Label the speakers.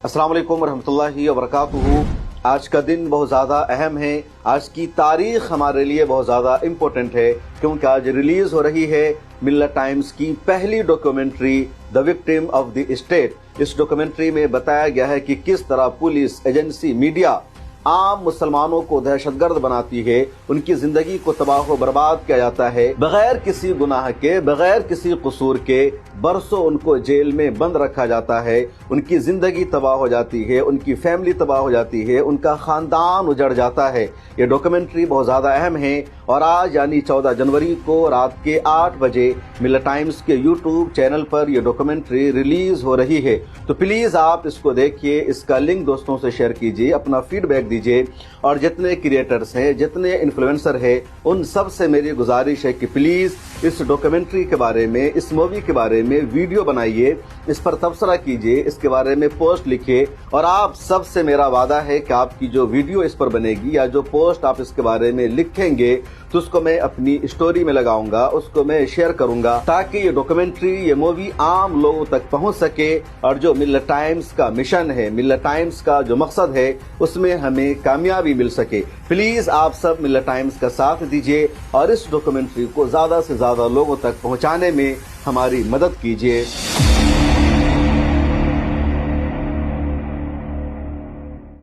Speaker 1: अस्सलाम वालेकुम वरहमतुल्लाहि वबरकातुहू। आज का दिन बहुत ज़्यादा अहम है। आज की तारीख़ हमारे लिए बहुत ज़्यादा इम्पोर्टेंट है क्योंकि आज रिलीज़ हो रही है मिल्लत टाइम्स की पहली documentary the victim of the state. इस डॉक्यूमेंट्री में बताया गया है कि किस तरह पुलिस एजेंसी मीडिया आम मुसलमानों को दहशतगर्द बनाती है, उनकी जिंदगी को तबाह व बर्बाद किया जाता है, बगैर किसी गुनाह के, बगैर किसी कसूर के बरसों उनको जेल में बंद रखा जाता है, उनकी जिंदगी तबाह हो जाती है, उनकी फैमिली तबाह हो जाती है, उनका खानदान उजड़ जाता है। ये डॉक्यूमेंट्री बहुत ज़्यादा अहम है और आज यानी 14 जनवरी को रात के 8 बजे मिल्लत टाइम्स के यूट्यूब चैनल पर यह डॉक्यूमेंट्री रिलीज हो रही है। तो प्लीज़ आप इसको देखिए, इसका लिंक दोस्तों से शेयर कीजिए, अपना फीडबैक दीजिए और जितने क्रिएटर्स हैं, जितने इन्फ्लुएंसर हैं, उन सब से मेरी गुजारिश है कि प्लीज़ इस डॉक्यूमेंट्री के बारे में, इस मूवी के बारे में वीडियो बनाइए, इस पर तबसरा कीजिए, इसके बारे में पोस्ट लिखिए और आप सब से मेरा वादा है कि आपकी जो वीडियो इस पर बनेगी या जो पोस्ट आप इसके बारे में लिखेंगे तो उसको मैं अपनी स्टोरी में लगाऊंगा, उसको मैं शेयर करूंगा ताकि ये डॉक्यूमेंट्री, ये मूवी आम लोगों तक पहुंच सके और जो मिल्लत टाइम्स का मिशन है, मिल्लत टाइम्स का जो मकसद है, उसमें हमें कामयाबी मिल सके। प्लीज आप सब मिल्लत टाइम्स का साथ दीजिए और इस डॉक्यूमेंट्री को ज्यादा से ज्यादा लोगों तक पहुंचाने में हमारी मदद कीजिए।